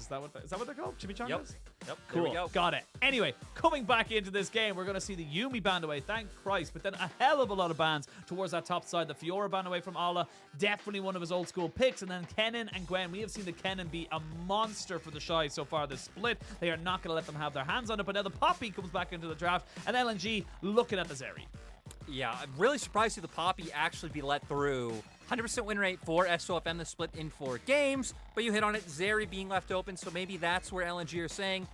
Is that what they're called? Chimichangas? Yep. Cool. There we go. Got it. Anyway, coming back into this game, we're going to see the Yuumi banned away, thank Christ, but then a hell of a lot of bans towards that top side. The Fiora banned away from Ala, definitely one of his old school picks, and then Kennen and Gwen. We have seen the Kennen be a monster for TheShy so far this split. They are not going to let them have their hands on it, but now the Poppy comes back into the draft, and LNG looking at the Zeri. Yeah, I'm really surprised to see the Poppy actually be let through. 100% win rate for SofM, the split in 4 games, but you hit on it, Zeri being left open, so maybe that's where LNG are saying,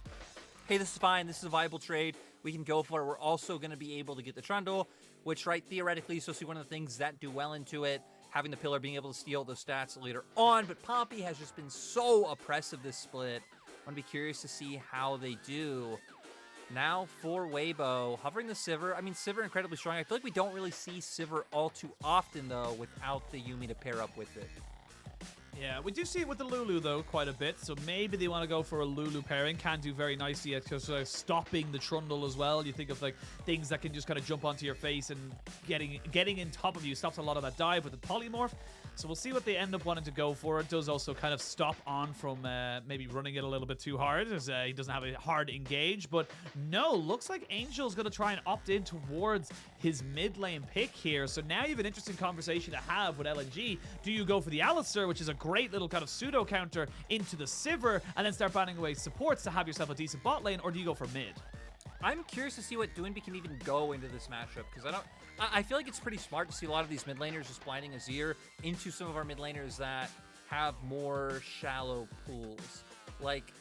hey, this is fine, this is a viable trade, we can go for it. We're also going to be able to get the Trundle, which, right, theoretically is supposed to be one of the things that do well into it, having the pillar, being able to steal those stats later on, but Poppy has just been so oppressive this split. I'm going to be curious to see how they do. Now for Weibo, hovering the Sivir. I mean, Sivir incredibly strong. I feel like we don't really see Sivir all too often, though, without the Yuumi to pair up with it. Yeah, we do see it with the Lulu, though, quite a bit. So maybe they want to go for a Lulu pairing. Can do very nicely at just stopping the Trundle as well. You think of like things that can just kind of jump onto your face and getting in top of you. Stops a lot of that dive with the polymorph. So we'll see what they end up wanting to go for. It does also kind of stop on from maybe running it a little bit too hard, as he doesn't have a hard engage. But no, looks like Angel's going to try and opt in towards his mid lane pick here. So now you have an interesting conversation to have with LNG. Do you go for the Alistar, which is a great little kind of pseudo counter into the Sivir, and then start banning away supports to have yourself a decent bot lane, or do you go for mid? I'm curious to see what Doinb can even go into this matchup, because I feel like it's pretty smart to see a lot of these mid laners just blinding Azir into some of our mid laners that have more shallow pools. Like,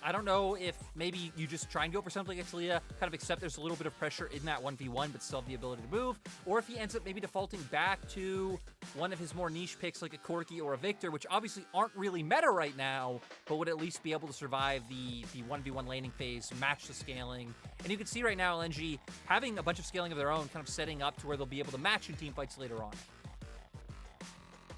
I don't know if maybe you just try and go for something like Talia, kind of accept there's a little bit of pressure in that 1v1, but still have the ability to move, or if he ends up maybe defaulting back to one of his more niche picks like a Corki or a Victor, which obviously aren't really meta right now, but would at least be able to survive the 1v1 laning phase, match the scaling. And you can see right now LNG having a bunch of scaling of their own, kind of setting up to where they'll be able to match in team fights later on.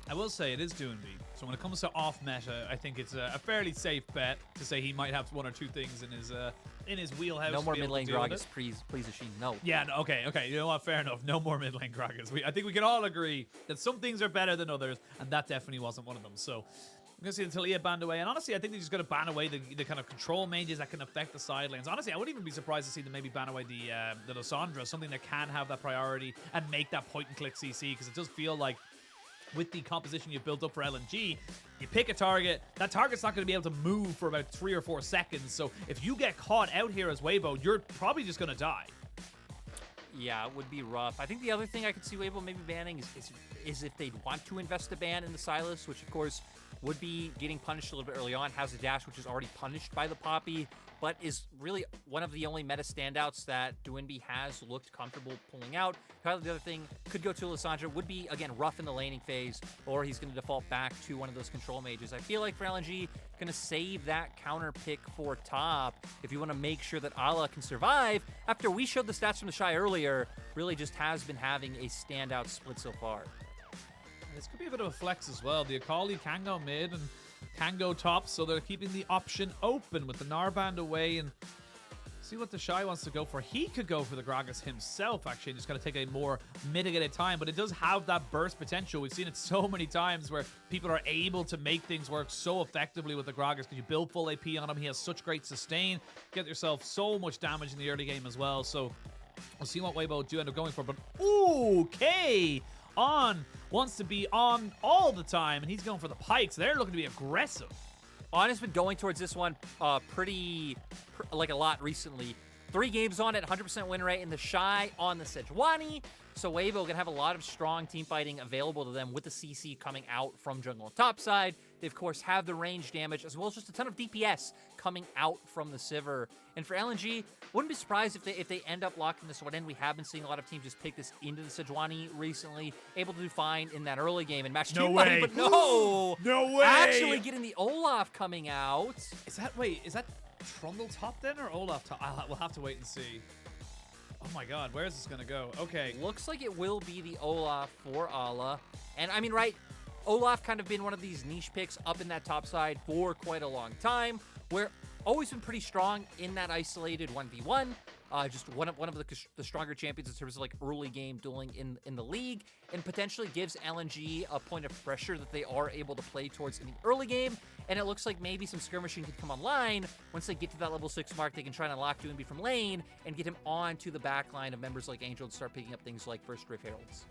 I will say it is Doinb. So when it comes to off meta, I think it's a fairly safe bet to say he might have 1 or 2 things in his wheelhouse. No more mid lane Gragas, please, Ashin. No. Yeah, no, okay. You know what? Fair enough. No more mid lane Gragas. I think we can all agree that some things are better than others, and that definitely wasn't one of them. So I'm going to see the Talia banned away, and honestly, I think they're just going to ban away the kind of control mages that can affect the side lanes. Honestly, I wouldn't even be surprised to see them maybe ban away the Lissandra, something that can have that priority and make that point-and-click CC, because it does feel like with the composition you've built up for LNG, you pick a target, that target's not going to be able to move for about 3 or 4 seconds, so if you get caught out here as Weibo, you're probably just going to die. Yeah, it would be rough. I think the other thing I could see Weibo maybe banning is if they'd want to invest a ban in the Sylas, which of course would be getting punished a little bit early on, has a dash which is already punished by the Poppy, but is really one of the only meta standouts that Doinb has looked comfortable pulling out. Probably the other thing could go to Lissandra, would be, again, rough in the laning phase, or he's going to default back to one of those control mages. I feel like for LNG, going to save that counter pick for top if you want to make sure that Ala can survive. After we showed the stats from TheShy earlier, really just has been having a standout split so far. This could be a bit of a flex as well. The Akali can go mid and can go top, so they're keeping the option open with the Narband away, and see what TheShy wants to go for. He could go for the Gragas himself, actually, and just got to take a more mitigated time, but it does have that burst potential. We've seen it so many times where people are able to make things work so effectively with the Gragas because you build full AP on him. He has such great sustain. Get yourself so much damage in the early game as well, so we'll see what Weibo do end up going for, but okay. On wants to be on all the time, and he's going for the Pykes. They're looking to be aggressive. On has been going towards this one like a lot recently. 3 games on it, 100% win rate, and TheShy on the Sejuani. So Weibo going to have a lot of strong team fighting available to them with the CC coming out from jungle and top side. They, of course, have the range damage, as well as just a ton of DPS coming out from the Sivir. And for LNG, wouldn't be surprised if they end up locking this one in. We have been seeing a lot of teams just pick this into the Sejuani recently, able to do fine in that early game and match team fighting, but no! No way! Actually getting the Olaf coming out. Is that Trundle top then, or Olaf top? We'll have to wait and see. Oh my god, where is this gonna go? Okay. Looks like it will be the Olaf for Ala. And I mean, right, Olaf kind of been one of these niche picks up in that top side for quite a long time, where always been pretty strong in that isolated 1v1. Just one of the stronger champions in terms of like early game dueling in the league, and potentially gives LNG a point of pressure that they are able to play towards in the early game. and it looks like maybe some skirmishing could come online. Once they get to that level 6 mark, they can try and unlock Doinb from lane and get him onto the back line of members like Angel and start picking up things like First Rift Heralds.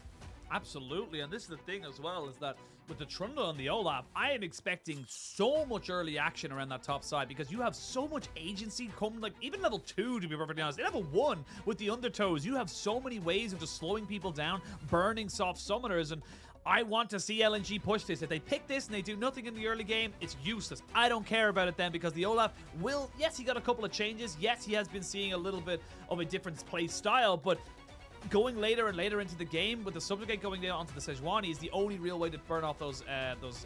Absolutely, and this is the thing as well, is that with the Trundle and the Olaf, I am expecting so much early action around that top side because you have so much agency come, like, even level 2, to be perfectly honest. In level 1, with the Undertows, you have so many ways of just slowing people down, burning soft summoners, and I want to see LNG push this. If they pick this and they do nothing in the early game, it's useless. I don't care about it then because the Olaf will, yes, he got a couple of changes. Yes, he has been seeing a little bit of a different play style, but going later and later into the game with the Subjugate going down onto the Sejuani is the only real way to burn off those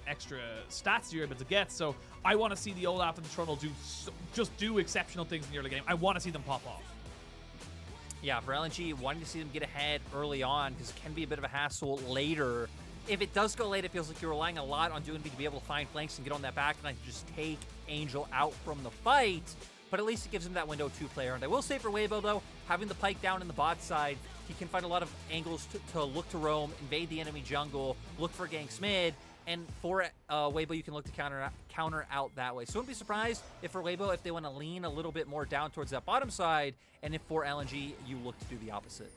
extra stats you're able to get. So I want to see the Olaf and the Trundle just do exceptional things in the early game. I want to see them pop off. Yeah, for LNG, wanting to see them get ahead early on because it can be a bit of a hassle later. If it does go late, it feels like you're relying a lot on Doinb to be able to find flanks and get on that back line to just take Angel out from the fight. But at least it gives him that window 2-player. And I will say for Weibo, though, having the Pyke down in the bot side, he can find a lot of angles to look to roam, invade the enemy jungle, look for ganks mid, and for Weibo, you can look to counter out that way. So wouldn't be surprised if for Weibo, if they want to lean a little bit more down towards that bottom side, and if for LNG, you look to do the opposite.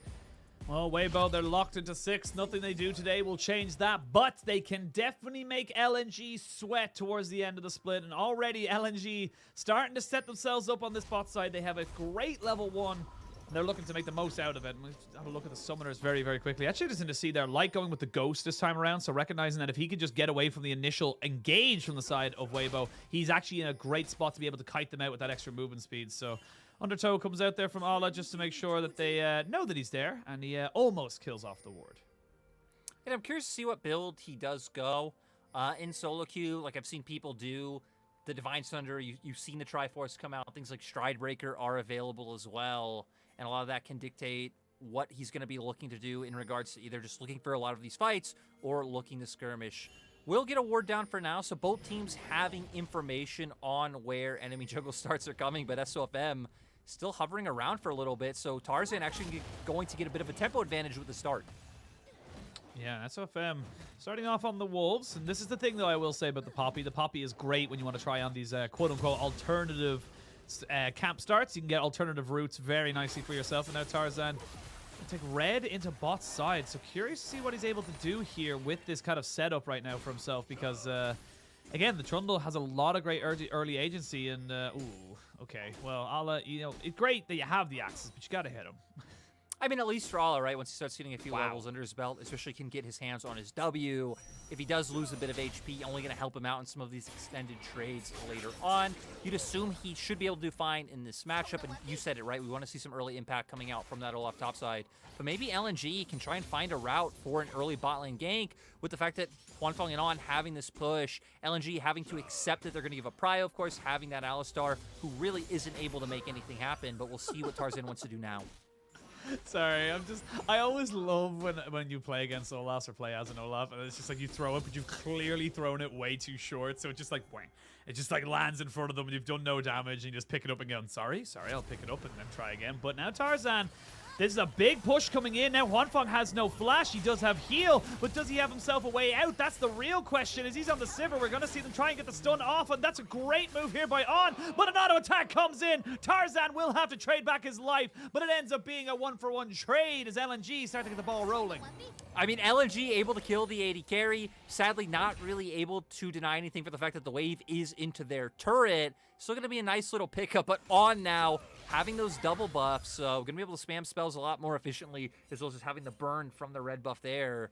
Well, Weibo, they're locked into 6. Nothing they do today will change that, but they can definitely make LNG sweat towards the end of the split. And already LNG starting to set themselves up on this bot side. They have a great level 1. And they're looking to make the most out of it. And we'll have a look at the summoners very, very quickly. Actually, interesting to see their Light going with the Ghost this time around. So recognizing that if he could just get away from the initial engage from the side of Weibo, he's actually in a great spot to be able to kite them out with that extra movement speed. So Undertow comes out there from Ala just to make sure that they know that he's there, and he almost kills off the ward. And I'm curious to see what build he does go in solo queue. Like I've seen people do the Divine Thunder. You've seen the Triforce come out. Things like Stridebreaker are available as well, and a lot of that can dictate what he's going to be looking to do in regards to either just looking for a lot of these fights or looking to skirmish. We'll get a ward down for now, so both teams having information on where enemy jungle starts are coming, but SofM still hovering around for a little bit, so Tarzan actually going to get a bit of a tempo advantage with the start. Yeah, SofM starting off on the Wolves, and this is the thing, though, I will say about the Poppy. The Poppy is great when you want to try on these quote-unquote alternative camp starts. You can get alternative routes very nicely for yourself, and now Tarzan take red into bot side, so curious to see what he's able to do here with this kind of setup right now for himself, because again, the Trundle has a lot of great early agency, and ooh, okay, well, Ala, you know, it's great that you have the axes, but you gotta hit him. I mean, at least for Ala, right? Once he starts getting a few Wow. levels under his belt, especially can get his hands on his W. If he does lose a bit of HP, only going to help him out in some of these extended trades later on. You'd assume he should be able to do fine in this matchup, and you said it, right? We want to see some early impact coming out from that Olaf topside. But maybe LNG can try and find a route for an early bot lane gank with the fact that Huanfeng and On having this push, LNG having to accept that they're going to give a prio, of course, having that Alistar who really isn't able to make anything happen, but we'll see what Tarzan wants to do now. Sorry, I always love when you play against Olaf or play as an Olaf, and it's just like you throw it, but you've clearly thrown it way too short, so it's just like, whang. It just like lands in front of them, and you've done no damage, and you just pick it up and go, sorry, I'll pick it up and then try again. But now Tarzan, this is a big push coming in. Now Huanfeng has no flash. He does have heal, but does he have himself a way out? That's the real question. As he's on the Sivir, we're going to see them try and get the stun off, and that's a great move here by On, but an auto attack comes in. Tarzan will have to trade back his life, but it ends up being a 1-for-1 trade as LNG start to get the ball rolling. I mean, LNG able to kill the AD carry, sadly not really able to deny anything for the fact that the wave is into their turret. Still going to be a nice little pickup, but On now having those double buffs, so going to be able to spam spells a lot more efficiently, as well as just having the burn from the red buff there.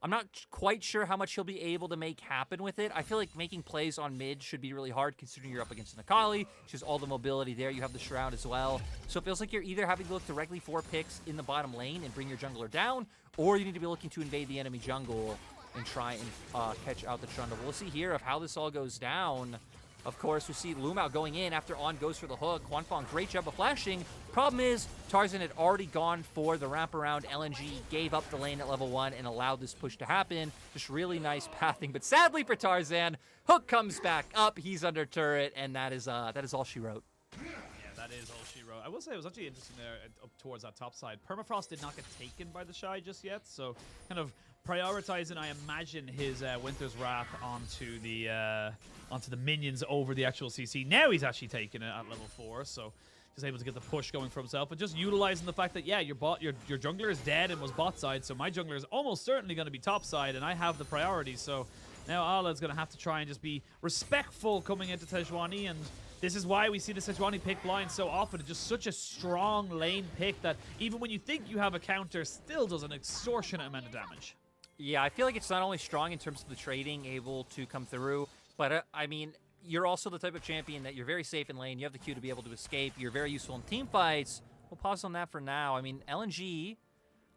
I'm not quite sure how much he'll be able to make happen with it. I feel like making plays on mid should be really hard, considering you're up against an Akali. She has all the mobility there. You have the Shroud as well. So it feels like you're either having to look directly for picks in the bottom lane and bring your jungler down, or you need to be looking to invade the enemy jungle and try and catch out the Trundle. We'll see here of how this all goes down. Of course, we see LvMao going in after On goes for the hook. Huanfeng, great job of flashing. Problem is, Tarzan had already gone for the wraparound. LNG gave up the lane at level 1 and allowed this push to happen. Just really nice pathing. But sadly for Tarzan, hook comes back up. He's under turret, and that is all she wrote. Yeah, that is all she wrote. I will say it was actually interesting there up towards that top side. Permafrost did not get taken by TheShy just yet, so kind of prioritizing, I imagine, his Winter's Wrath onto the minions over the actual CC. Now he's actually taking it at level 4, so just able to get the push going for himself, but just utilizing the fact that, yeah, your jungler is dead and was bot side, so my jungler is almost certainly going to be top side, and I have the priority, so now Ala's going to have to try and just be respectful coming into Sejuani, and this is why we see the Sejuani pick blind so often. It's just such a strong lane pick that even when you think you have a counter, still does an extortionate amount of damage. Yeah, I feel like it's not only strong in terms of the trading able to come through, but I mean, you're also the type of champion that you're very safe in lane. You have the Q to be able to escape. You're very useful in team fights. We'll pause on that for now. I mean, LNG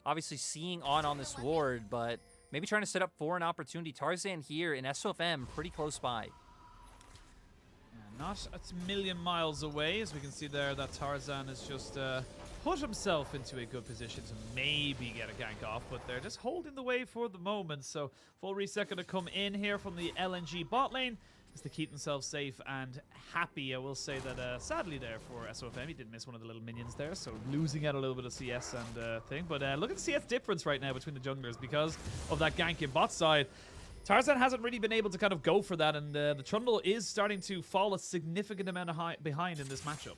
obviously seeing on this ward, but maybe trying to set up for an opportunity. Tarzan here in SofM, pretty close by. Not a million miles away, as we can see there that Tarzan has just put himself into a good position to maybe get a gank off, but they're just holding the way for the moment. So full reset going to come in here from the LNG bot lane just to keep themselves safe and happy. I will say that sadly there for SofM, he did miss one of the little minions there, so losing out a little bit of CS and thing. But look at the CS difference right now between the junglers because of that gank in bot side. Tarzan hasn't really been able to kind of go for that, and the Trundle is starting to fall a significant amount of behind in this matchup.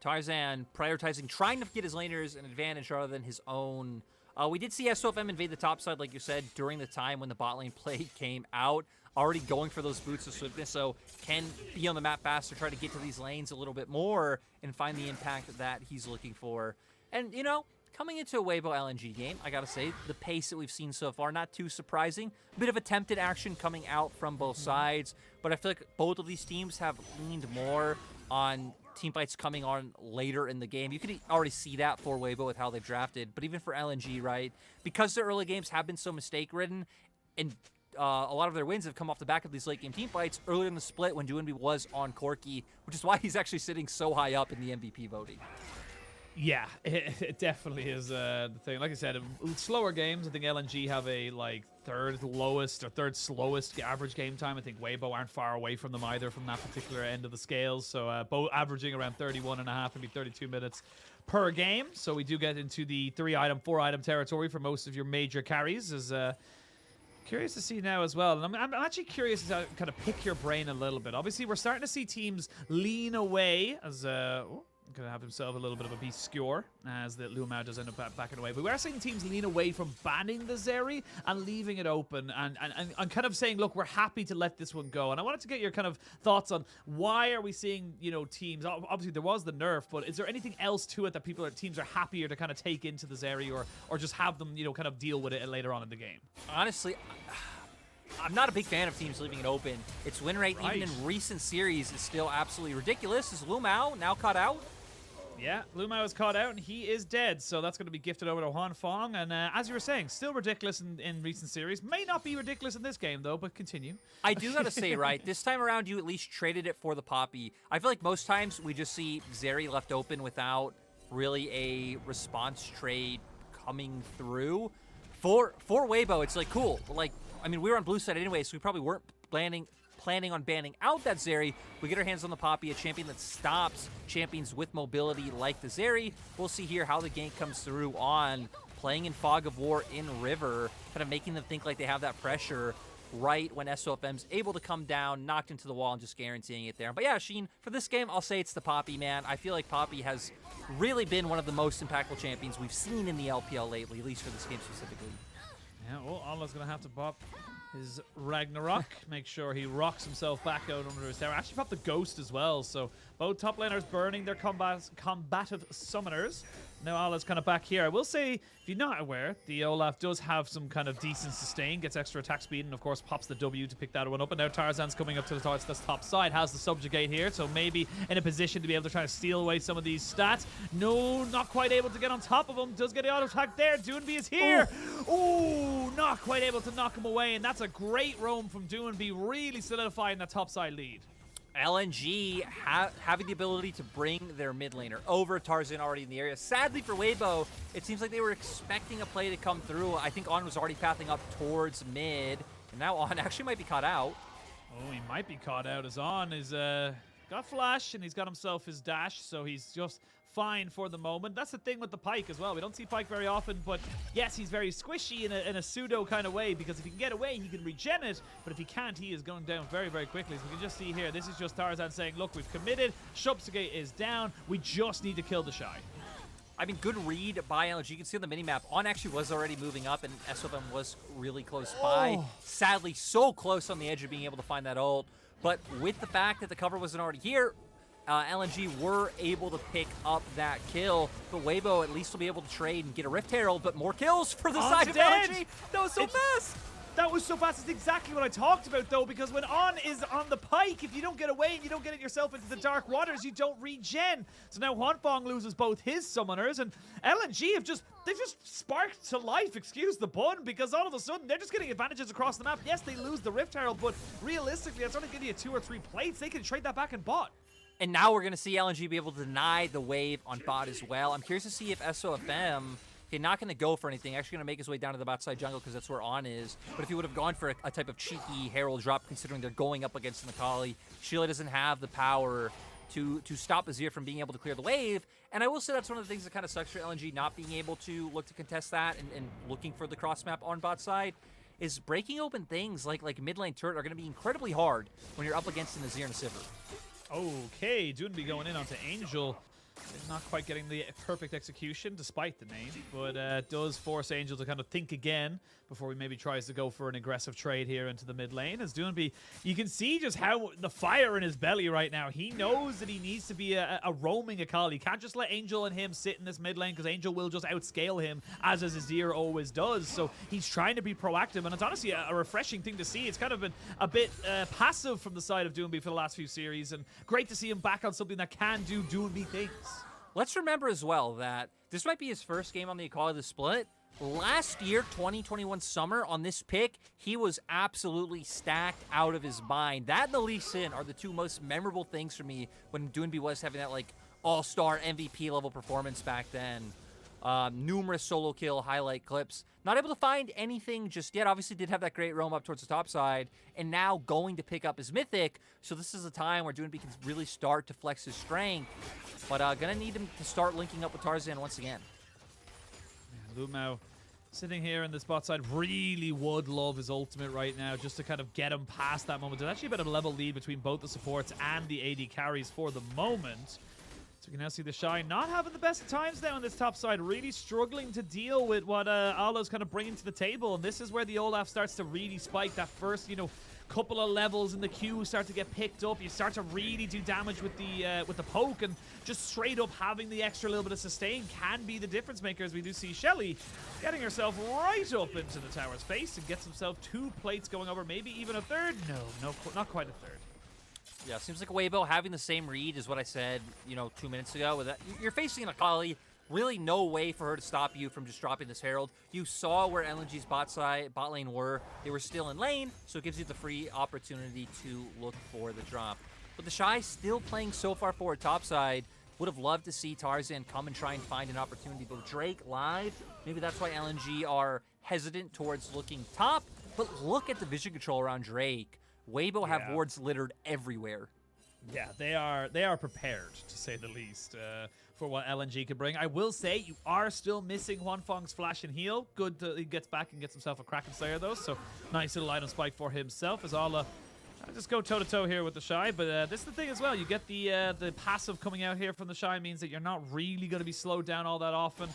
Tarzan prioritizing, trying to get his laners an advantage rather than his own. We did see SofM invade the top side, like you said, during the time when the bot lane play came out, already going for those boots of swiftness, so can be on the map faster, try to get to these lanes a little bit more, and find the impact that he's looking for. And, you know, coming into a Weibo LNG game, I gotta say, the pace that we've seen so far, not too surprising. A bit of attempted action coming out from both sides, but I feel like both of these teams have leaned more on teamfights coming on later in the game. You can already see that for Weibo with how they've drafted, but even for LNG, right? Because their early games have been so mistake-ridden, and a lot of their wins have come off the back of these late-game teamfights earlier in the split when Doinb was on Corki, which is why he's actually sitting so high up in the MVP voting. Yeah, it definitely is the thing. Like I said, slower games, I think LNG have a third lowest or third slowest average game time. I think Weibo aren't far away from them either from that particular end of the scales. So both averaging around 31.5, maybe 32 minutes per game. So we do get into the 3-item, 4-item territory for most of your major carries. Is curious to see now as well. And I'm actually curious to kind of pick your brain a little bit. Obviously, we're starting to see teams lean away as going to have himself a little bit of a beast skewer as the LvMao does end up backing away. But we are seeing teams lean away from banning the Zeri and leaving it open and kind of saying, look, we're happy to let this one go. And I wanted to get your kind of thoughts on why are we seeing, you know, teams, obviously there was the nerf, but is there anything else to it that teams are happier to kind of take into the Zeri or just have them, you know, kind of deal with it later on in the game? Honestly, I'm not a big fan of teams leaving it open. Its win rate, even in recent series, is still absolutely ridiculous. Is LvMao now caught out? Yeah, LvMao is caught out and he is dead, so that's going to be gifted over to Huanfeng. And as you were saying, still ridiculous in recent series. May not be ridiculous in this game, though, but continue. I do got to say, right, this time around you at least traded it for the Poppy. I feel like most times we just see Zeri left open without really a response trade coming through. For Weibo, it's like, cool. Like, I mean, we were on blue side anyway, so we probably weren't planning on banning out that Zeri. We get our hands on the Poppy, a champion that stops champions with mobility like the Zeri. We'll see here how the gank comes through on playing in Fog of War in River, kind of making them think like they have that pressure right when SofM's able to come down, knocked into the wall, and just guaranteeing it there. But yeah, Sheen, for this game, I'll say it's the Poppy, man. I feel like Poppy has really been one of the most impactful champions we've seen in the LPL lately, at least for this game specifically. Yeah, well, Allah's going to have to bop his Ragnarok, make sure he rocks himself back out under his tower. Actually popped the Ghost as well, so both top laners burning their combative summoners. Now Allah's kind of back here. I will say, if you're not aware, the Olaf does have some kind of decent sustain, gets extra attack speed, and of course pops the W to pick that one up. And now Tarzan's coming up to the top side, has the Subjugate here, so maybe in a position to be able to try to steal away some of these stats. No, not quite able to get on top of him. Does get the auto attack there. Doinb is here. Ooh, not quite able to knock him away, and that's a great roam from Doinb, really solidifying that top side lead. LNG having the ability to bring their mid laner over. Tarzan already in the area. Sadly for Weibo, it seems like they were expecting a play to come through. I think On was already pathing up towards mid, and now On actually might be caught out. Oh, he might be caught out as On is got flash, and he's got himself his dash, so he's just fine for the moment. That's the thing with the Pyke as well. We don't see Pyke very often, but yes, he's very squishy in a pseudo kind of way, because if he can get away, he can regen it, but if he can't, he is going down very, very quickly. So we can just see here, this is just Tarzan saying, look, we've committed, Shubsugate is down, we just need to kill TheShy. I mean, good read by LNG. You can see on the minimap, On actually was already moving up, and SofM was really close by. Sadly, so close on the edge of being able to find that ult. But with the fact that the cover wasn't already here, LNG were able to pick up that kill. But Weibo at least will be able to trade and get a Rift Herald, but more kills for the side of LNG. That was so fast. That was so fast. It's exactly what I talked about, though, because when On is on the Pyke, if you don't get away and you don't get it yourself into the dark waters, you don't regen. So now Huanfeng loses both his summoners, and LNG they've just sparked to life, excuse the pun, because all of a sudden they're just getting advantages across the map. Yes, they lose the Rift Herald, but realistically, it's only giving you 2 or 3 plates. They can trade that back in bot. And now we're going to see LNG be able to deny the wave on bot as well. I'm curious to see if SofM, he's not going to go for anything. Actually going to make his way down to the bot side jungle because that's where On is. But if he would have gone for a type of cheeky Herald drop, considering they're going up against an Akali, Sheila doesn't have the power to stop Azir from being able to clear the wave. And I will say that's one of the things that kind of sucks for LNG, not being able to look to contest that and looking for the cross map on bot side, is breaking open things like mid lane turret are going to be incredibly hard when you're up against an Azir and a Sivir. Okay, Doinb going in onto Angel. Not quite getting the perfect execution, despite the name, but does force Angel to kind of think again before he maybe tries to go for an aggressive trade here into the mid lane. As Doinb, you can see just how the fire in his belly right now. He knows that he needs to be a roaming Akali. He can't just let Angel and him sit in this mid lane, because Angel will just outscale him, as Azir always does. So he's trying to be proactive, and it's honestly a refreshing thing to see. It's kind of been a bit passive from the side of Doinb for the last few series, and great to see him back on something that can do Doinb things. Let's remember as well that this might be his first game on the Akali the Split. Last year, 2021 summer, on this pick, he was absolutely stacked out of his mind. That and the Lee Sin are the two most memorable things for me when Doinb was having that like all-star MVP level performance back then. Numerous solo kill highlight clips. Not able to find anything just yet. Obviously did have that great roam up towards the top side, and now going to pick up his mythic. So this is a time where Doinb can really start to flex his strength. But gonna need him to start linking up with Tarzan once again. LvMao sitting here in the spot side really would love his ultimate right now, just to kind of get him past that moment. There's actually a bit of a level lead between both the supports and the AD carries for the moment. So we can now see TheShy not having the best of times now on this top side, really struggling to deal with what Allah's kind of bringing to the table. And this is where the Olaf starts to really spike. That first, couple of levels in the queue start to get picked up. You start to really do damage with the poke, and just straight up having the extra little bit of sustain can be the difference maker, as we do see Shelly getting herself right up into the tower's face and gets himself 2 plates going over, maybe even a third. No, not quite a third. Yeah, seems like Weibo having the same read as what I said, 2 minutes ago. With that, you're facing an Akali. Really no way for her to stop you from just dropping this Herald. You saw where LNG's bot lane were. They were still in lane, so it gives you the free opportunity to look for the drop. But TheShy still playing so far forward topside. Would have loved to see Tarzan come and try and find an opportunity. But Drake live, maybe that's why LNG are hesitant towards looking top. But look at the vision control around Drake. Weibo have wards littered everywhere. Yeah, they are prepared, to say the least, for what LNG could bring. I will say, you are still missing Huanfeng's flash and heal. Good that he gets back and gets himself a Kraken Slayer, though, so nice little item spike for himself, as Ola just go toe-to-toe here with TheShy. But this is the thing as well. You get the passive coming out here from TheShy, means that you're not really going to be slowed down all that often.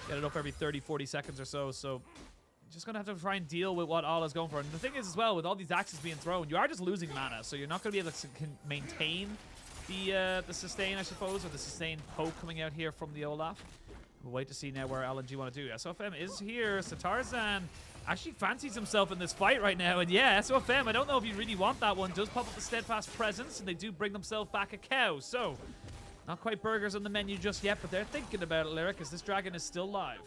Get it up every 30, 40 seconds or so, so just going to have to try and deal with what Allah's going for. And the thing is as well, with all these axes being thrown, you are just losing mana, so you're not going to be able to maintain the sustain, I suppose, or the sustain poke coming out here from the Olaf. We'll wait to see now where LNG want to do. SofM is here, so Tarzan actually fancies himself in this fight right now. And yeah, SofM, I don't know if you really want that one, does pop up the Steadfast Presence, and they do bring themselves back a cow. So, not quite burgers on the menu just yet, but they're thinking about it, Lyric, as this dragon is still live.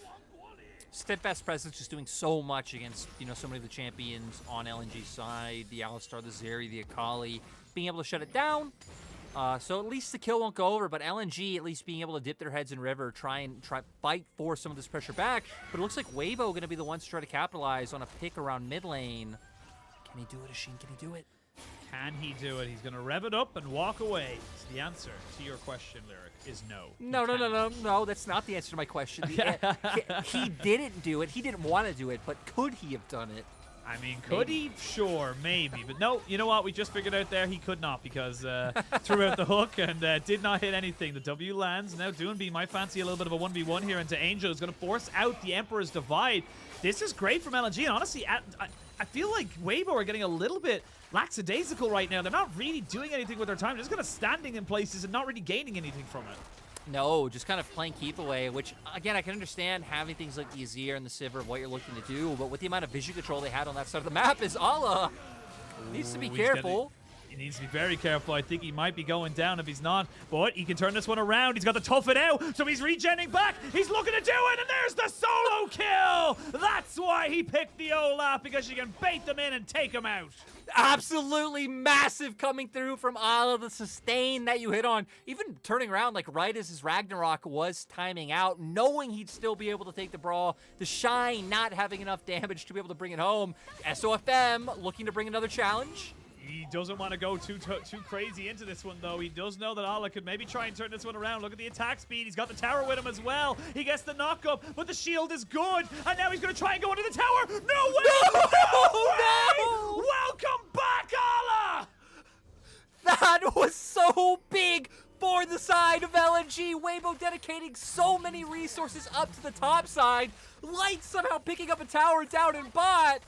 Steadfast Presence just doing so much against, so many of the champions on LNG's side, the Alistar, the Zeri, the Akali, being able to shut it down. So at least the kill won't go over, but LNG at least being able to dip their heads in river, try fight for some of this pressure back. But it looks like Weibo going to be the ones to try to capitalize on a pick around mid lane. Can he do it, Ashin? Can he do it? Can he do it? He's going to rev it up and walk away. So the answer to your question, Lyric, is no. No. That's not the answer to my question. He didn't do it. He didn't want to do it, but could he have done it? I mean, could he? Sure, maybe. But no, you know what? We just figured out there he could not because threw out the hook and did not hit anything. The W lands. Now Doinb might fancy a little bit of a 1v1 here into Angel. Is going to force out the Emperor's Divide. This is great from LNG. And honestly, I feel like Weibo are getting a little bit lackadaisical right now. They're not really doing anything with their time. They're just kind of standing in places and not really gaining anything from it. No, just kind of playing keep away, which, again, I can understand having things like the Azir and the Sivir of what you're looking to do, but with the amount of vision control they had on that side of the map, is Allah needs to be careful. He needs to be very careful. I think he might be going down if he's not, but he can turn this one around. He's got to tough it out, so he's regenning back. He's looking to do it, and there's the solo kill. That's why he picked the Olaf, because you can bait them in and take them out. Absolutely massive coming through from Allah, the sustain that you hit on. Even turning around like right as his Ragnarok was timing out, knowing he'd still be able to take the brawl. TheShy not having enough damage to be able to bring it home. SofM looking to bring another challenge. He doesn't want to go too crazy into this one, though. He does know that Allah could maybe try and turn this one around. Look at the attack speed. He's got the tower with him as well. He gets the knock-up, but the shield is good. And now he's going to try and go into the tower. No way! No! Welcome back, Allah! That was so big for the side of LNG. Weibo dedicating so many resources up to the top side. Light somehow picking up a tower down in bot.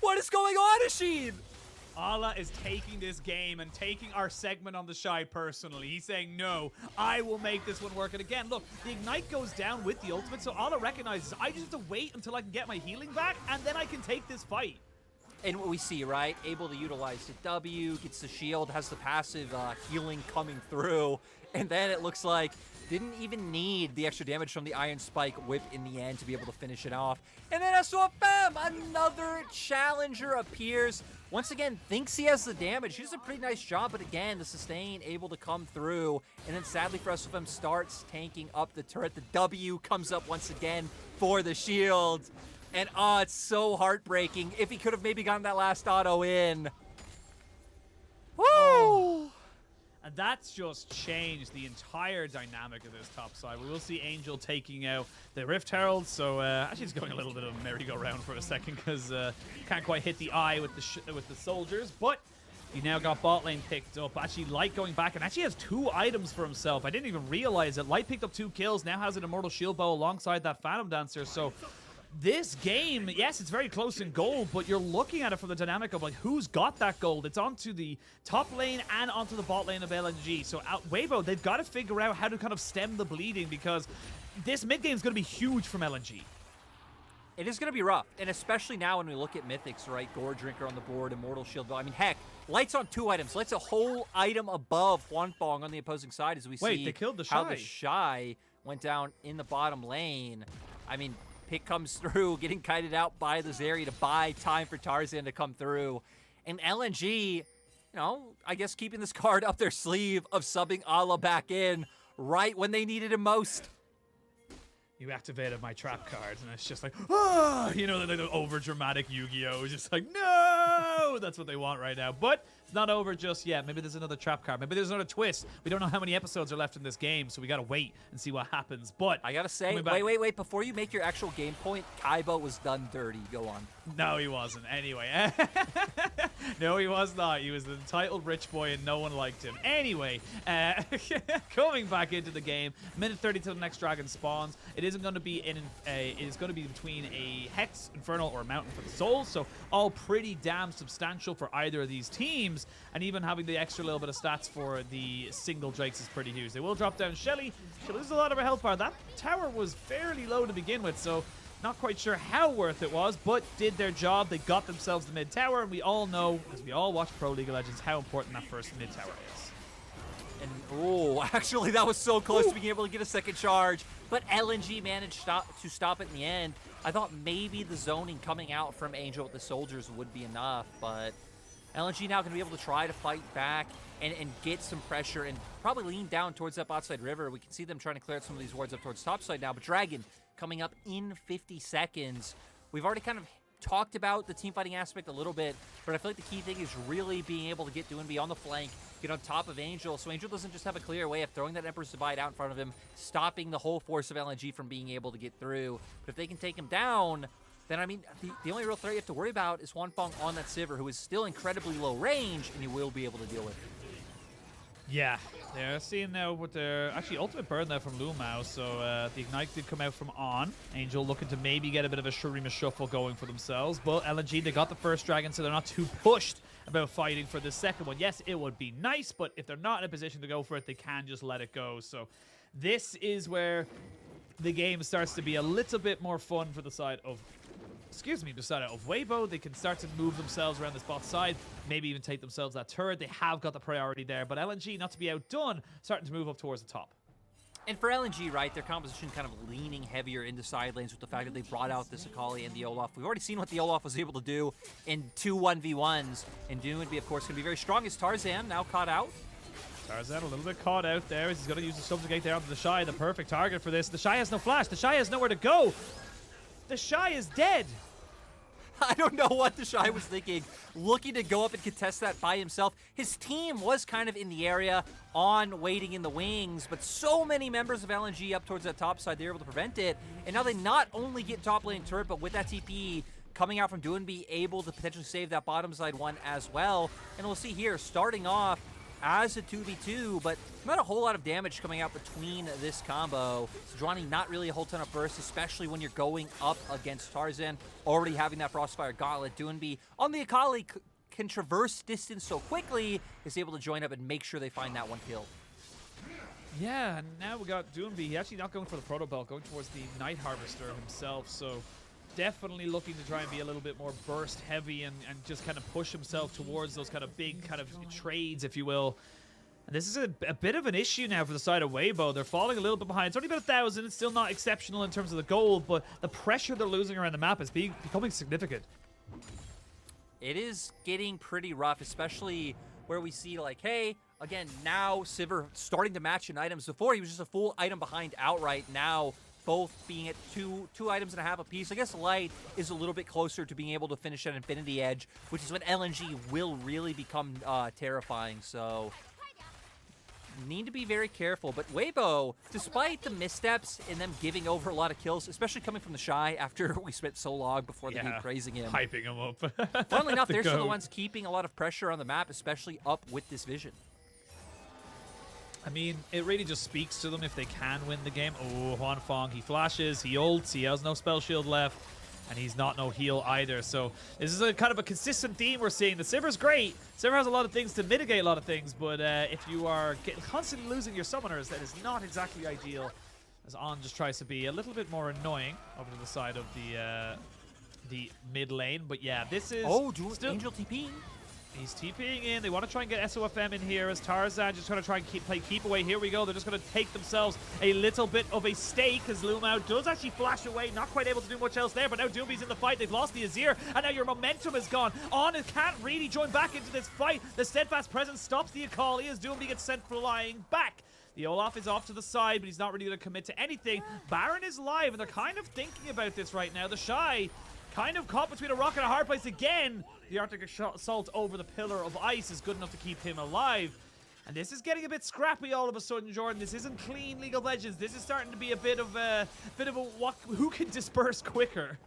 What is going on, Ashin? Allah is taking this game and taking our segment on TheShy personally. He's saying, no, I will make this one work. And again, look, the Ignite goes down with the ultimate, so Allah recognizes I just have to wait until I can get my healing back, and then I can take this fight. And what we see, right, able to utilize the W, gets the shield, has the passive healing coming through, and then it looks like didn't even need the extra damage from the Iron Spike whip in the end to be able to finish it off. And then SofM, another challenger appears. Once again, thinks he has the damage. He does a pretty nice job, but again, the sustain able to come through. And then sadly for SofM, starts tanking up the turret. The W comes up once again for the shield. And oh, it's so heartbreaking. If he could have maybe gotten that last auto in. Woo! Oh. And that's just changed the entire dynamic of this top side. We will see Angel taking out the Rift Herald. So actually, it's going a little bit of a merry-go-round for a second because can't quite hit the eye with the soldiers. But he now got bot lane picked up. Actually, Light going back and actually has 2 items for himself. I didn't even realize it. Light picked up 2 kills. Now has an Immortal Shield Bow alongside that Phantom Dancer. So this game, yes, it's very close in gold, but you're looking at it from the dynamic of like who's got that gold. It's onto the top lane and onto the bot lane of LNG. So Weibo, they've got to figure out how to kind of stem the bleeding because this mid game is going to be huge from LNG. It is going to be rough, and especially now when we look at Mythics, right? Gore Drinker on the board, Immortal Shield Bow. I mean, heck, Light's on 2 items. Light's a whole item above Huanfeng on the opposing side as we see they killed how TheShy. TheShy went down in the bottom lane. I mean, pick comes through, getting kited out by the Zeri to buy time for Tarzan to come through. And LNG, you know, I guess keeping this card up their sleeve of subbing Allah back in right when they needed him most. You activated my trap cards, and it's just like, ah, you know, the over-dramatic Yu-Gi-Oh! Just like, no! That's what they want right now. But it's not over just yet. Maybe there's another trap card. Maybe there's another twist. We don't know how many episodes are left in this game, so we gotta wait and see what happens. But I gotta say, wait. Before you make your actual game point, Kaiba was done dirty. Go on. No, he wasn't. Anyway. No, he was not. He was the entitled rich boy, and no one liked him. Anyway, coming back into the game, minute 30 till the next dragon spawns. It isn't going to be it is going to be between a Hex, Infernal, or Mountain for the Souls. So all pretty damn substantial for either of these teams. And even having the extra little bit of stats for the single Drakes is pretty huge. They will drop down Shelly. She loses a lot of her health bar. That tower was fairly low to begin with, so not quite sure how worth it was, but did their job. They got themselves the mid tower, and we all know, as we all watch Pro League of Legends, how important that first mid tower is. And oh, actually, that was so close to being able to get a second charge, but LNG managed to stop it in the end. I thought maybe the zoning coming out from Angel with the soldiers would be enough, but LNG now going to be able to try to fight back and get some pressure and probably lean down towards that bot side river. We can see them trying to clear out some of these wards up towards top side now, but Dragon coming up in 50 seconds. We've already kind of talked about the team fighting aspect a little bit, but I feel like the key thing is really being able to get Doinb on the flank, get on top of Angel, so Angel doesn't just have a clear way of throwing that Emperor's Divide out in front of him, stopping the whole force of LNG from being able to get through. But if they can take him down, then I mean, the only real threat you have to worry about is Huanfeng on that Sivir, who is still incredibly low range, and you will be able to deal with it. Yeah, they're seeing now with their actually ultimate burn there from LvMao, so the Ignite did come out from On. Angel looking to maybe get a bit of a Shurima shuffle going for themselves, but LNG, they got the first dragon, so they're not too pushed about fighting for the second one. Yes, it would be nice, but if they're not in a position to go for it, they can just let it go. So this is where the game starts to be a little bit more fun for the side of the side of Weibo. They can start to move themselves around this bot side, maybe even take themselves that turret. They have got the priority there, but LNG, not to be outdone, starting to move up towards the top. And for LNG, right, their composition kind of leaning heavier into side lanes with the fact that they brought out this Akali and the Olaf. We've already seen what the Olaf was able to do in 2 1v1s, and Doinb, of course, going to be very strong as Tarzan now caught out. Tarzan a little bit caught out there. He's going to use the subjugate there onto TheShy, the perfect target for this. TheShy has no flash. TheShy has nowhere to go. TheShy is dead. I don't know what TheShy was thinking, looking to go up and contest that by himself. His team was kind of in the area, on waiting in the wings, but so many members of LNG up towards that top side, they're able to prevent it. And now they not only get top lane turret, but with that TP coming out from Doinb, able to potentially save that bottom side one as well. And we'll see here, starting off as a 2v2, but not a whole lot of damage coming out between this combo. Sejuani not really a whole ton of burst, especially when you're going up against Tarzan, already having that Frostfire Gauntlet. Doinb on the Akali can traverse distance so quickly, is able to join up and make sure they find that one kill. Yeah, and now we got Doinb. He actually not going for the Proto Belt, going towards the Night Harvester himself, so definitely looking to try and be a little bit more burst heavy and just kind of push himself towards those kind of big kind of trades, if you will. And this is a bit of an issue now for the side of Weibo. They're falling a little bit behind. It's only about 1,000. It's still not exceptional in terms of the gold, but the pressure they're losing around the map is becoming significant. It is getting pretty rough, especially where we see like, hey, again, now Sivir starting to match in items. Before, he was just a full item behind outright. Now both being at two items and a half apiece. I guess Light is a little bit closer to being able to finish at Infinity Edge, which is when LNG will really become terrifying. So need to be very careful. But Weibo, despite the missteps and them giving over a lot of kills, especially coming from TheShy after we spent so long before the game praising him, hyping him up. Funnily enough, they're still the ones keeping a lot of pressure on the map, especially up with this vision. I mean, it really just speaks to them if they can win the game. Oh, Huanfeng, he flashes, he ults, he has no spell shield left, and he's not no heal either. So this is a kind of a consistent theme we're seeing. The Sivir's great. Sivir has a lot of things to mitigate a lot of things, but if you are constantly losing your summoners, that is not exactly ideal. As On just tries to be a little bit more annoying over to the side of the mid lane. But yeah, this is still Angel TP. He's TPing in. They want to try and get SofM in here as Tarzan just going to try and play keep away. Here we go. They're just going to take themselves a little bit of a stake as LvMao does actually flash away. Not quite able to do much else there, but now Doinb's in the fight. They've lost the Azir, and now your momentum is gone. On can't really join back into this fight. The steadfast presence stops the Akali as Doinb gets sent flying back. The Olaf is off to the side, but he's not really going to commit to anything. Baron is live, and they're kind of thinking about this right now. TheShy kind of caught between a rock and a hard place again. The Arctic Assault over the Pillar of Ice is good enough to keep him alive. And this is getting a bit scrappy all of a sudden, Jordan. This isn't clean League of Legends. This is starting to be a bit of a who can disperse quicker.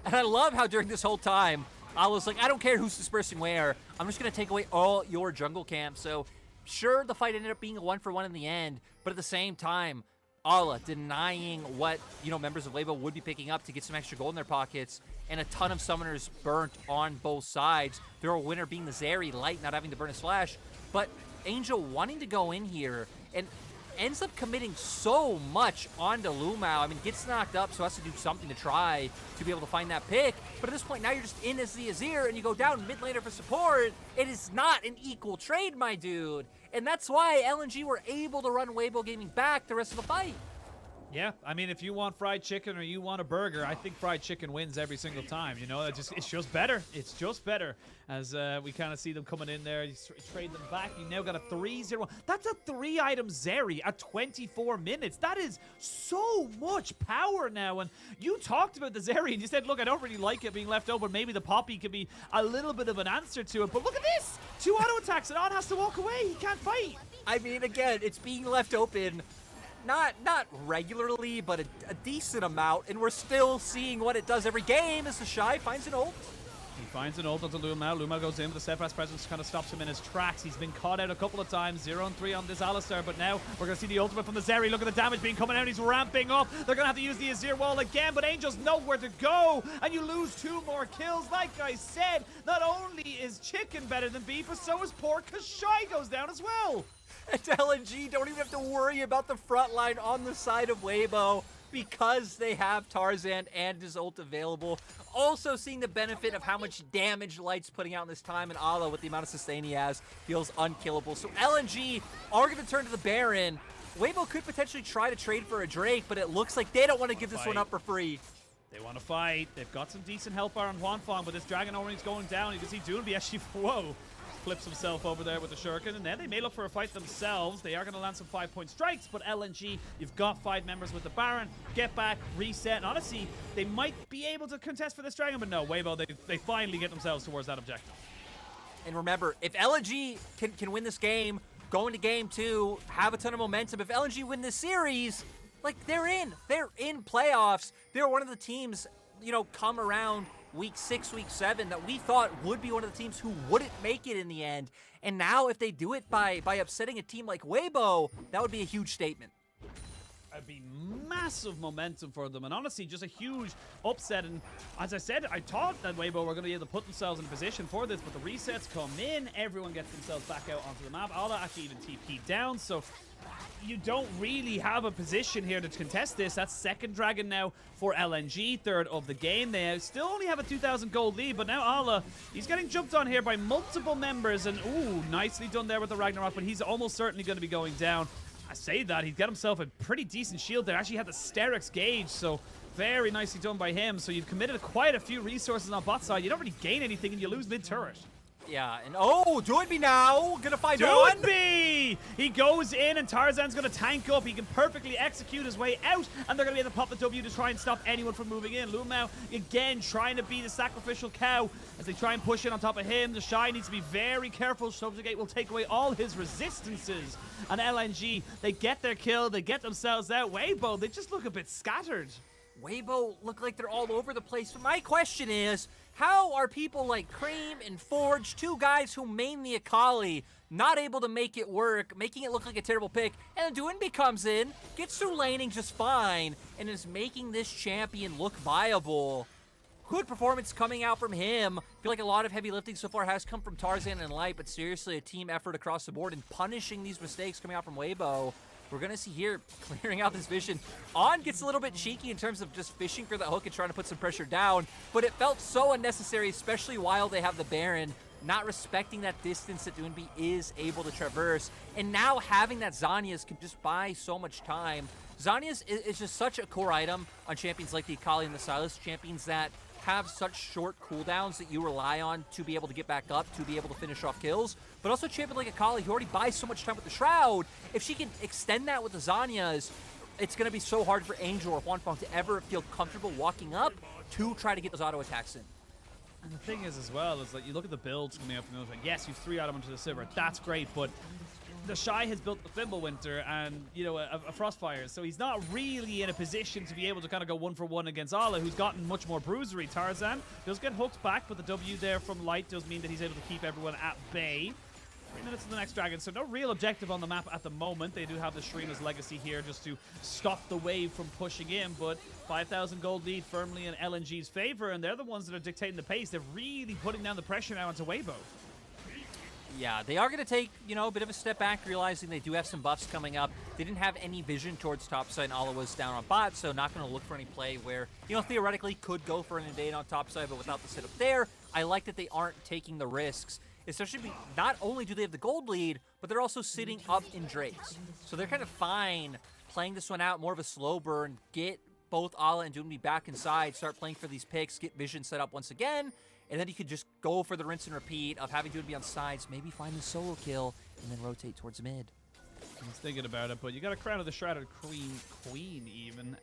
And I love how during this whole time, I was like, I don't care who's dispersing where. I'm just going to take away all your jungle camps. So sure, the fight ended up being a 1-for-1 in the end, but at the same time, Allah denying what, members of Weibo would be picking up to get some extra gold in their pockets, and a ton of summoners burnt on both sides. Their winner being the Zeri, Light not having to burn his flash, but Angel wanting to go in here and ends up committing so much onto LvMao. I mean, gets knocked up, so has to do something to try to be able to find that pick. But at this point, now you're just in as the Azir, and you go down mid laner for support. It is not an equal trade, my dude. And that's why LNG were able to run Weibo Gaming back the rest of the fight. Yeah, I mean, if you want fried chicken or you want a burger, I think fried chicken wins every single time. You know, it's just better. It's just better. As we kind of see them coming in there, you trade them back. You now got a 3-0. That's a 3-item Zeri at 24 minutes. That is so much power now. And you talked about the Zeri and you said, look, I don't really like it being left open. Maybe the Poppy could be a little bit of an answer to it. But look at this. 2 auto attacks and On has to walk away. He can't fight. I mean, again, it's being left open. Not regularly, but a decent amount, and we're still seeing what it does every game as TheShy finds an ult. He finds an ult onto LvMao. LvMao goes in with the steadfast presence, kind of stops him in his tracks. He's been caught out a couple of times. 0-3 on this Alistar, but now we're going to see the ultimate from the Zeri. Look at the damage being coming out. He's ramping up. They're going to have to use the Azir wall again, but Angel's nowhere to go, and you lose 2 more kills. Like I said, not only is chicken better than beef, but so is pork, because Shy goes down as well. And LNG don't even have to worry about the front line on the side of Weibo because they have Tarzan and his ult available. Also seeing the benefit of how much damage Light's putting out in this time, and Ala with the amount of sustain he has feels unkillable. So LNG are going to turn to the Baron. Weibo could potentially try to trade for a Drake, but it looks like they don't want to give this one up for free. They want to fight. They've got some decent help on Huanfeng, but this Dragon Orange going down. You can see Doinb actually, whoa, flips himself over there with the Shuriken, and then they may look for a fight themselves. They are going to land some 5-point strikes, but LNG, you've got 5 members with the Baron. Get back, reset, and honestly, they might be able to contest for this Dragon, but no, Weibo, they finally get themselves towards that objective. And remember, if LNG can win this game, go into game 2, have a ton of momentum. If LNG win this series, like, they're in playoffs. They're one of the teams, you know, come around week 6, week 7 that we thought would be one of the teams who wouldn't make it in the end. And now if they do it by upsetting a team like Weibo, that would be a huge statement. It'd be massive momentum for them, and honestly, just a huge upset. And as I said, I thought that Weibo were going to be able to put themselves in a position for this, but the resets come in, everyone gets themselves back out onto the map. Ola actually even TP'd down, so you don't really have a position here to contest this. That's second Dragon now for LNG, third of the game. They still only have a 2,000 gold lead, but now Ala, he's getting jumped on here by multiple members, and ooh, nicely done there with the Ragnarok, but he's almost certainly going to be going down. I say that, he's got himself a pretty decent shield there. Actually had the Sterix gauge, so very nicely done by him. So you've committed quite a few resources on bot side. You don't really gain anything and you lose mid-turret. Yeah, and oh, Doinb now gonna find Doinb! He goes in and Tarzan's gonna tank up. He can perfectly execute his way out, and they're gonna be able to pop the W to try and stop anyone from moving in. LvMao again trying to be the sacrificial cow as they try and push in on top of him. TheShy needs to be very careful. Subjugate will take away all his resistances. And LNG, they get their kill, they get themselves out. Weibo, they just look a bit scattered. Weibo look like they're all over the place. But my question is, how are people like Cream and Forge, 2 guys who main the Akali, not able to make it work, making it look like a terrible pick? And then Doinb comes in, gets through laning just fine, and is making this champion look viable. Good performance coming out from him. I feel like a lot of heavy lifting so far has come from Tarzan and Light, but seriously, a team effort across the board and punishing these mistakes coming out from Weibo. We're going to see here clearing out this vision. On gets a little bit cheeky in terms of just fishing for the hook and trying to put some pressure down, but it felt so unnecessary, especially while they have the Baron, not respecting that distance that Doinb is able to traverse. And now having that Zhonya's can just buy so much time. Zhonya's is just such a core item on champions like the Akali and the Sylas, champions that have such short cooldowns that you rely on to be able to get back up, to be able to finish off kills. But also a champion like Akali, who already buys so much time with the Shroud. If she can extend that with the Zhonya's, it's going to be so hard for Angel or Huanfeng to ever feel comfortable walking up to try to get those auto attacks in. And the thing is as well, is that you look at the builds coming up from the other side. Yes, you've 3 items into the Sivir. That's great, but TheShy has built the Fimbulwinter and, you know, a Frostfire, so he's not really in a position to be able to kind of go 1-for-1 against Ala, who's gotten much more bruisery. Tarzan does get hooked back, but the W there from Light does mean that he's able to keep everyone at bay. 3 minutes to the next Dragon, so no real objective on the map at the moment. They do have the Shrina's Legacy here just to stop the wave from pushing in, but 5,000 gold lead firmly in LNG's favor, and they're the ones that are dictating the pace. They're really putting down the pressure now onto Weibo. Yeah, they are going to take, you know, a bit of a step back, realizing they do have some buffs coming up. They didn't have any vision towards topside, and Ala was down on bot, so not going to look for any play where, you know, theoretically could go for an invade on topside, but without the setup there, I like that they aren't taking the risks. Especially, not only do they have the gold lead, but they're also sitting up in Drakes. So they're kind of fine playing this one out, more of a slow burn, get both Ala and Doinb back inside, start playing for these picks, get vision set up once again, and then you could just go for the rinse and repeat of having Doinb on sides, maybe find the solo kill, and then rotate towards mid. I was thinking about it, but you got a Crown of the Shrouded Queen even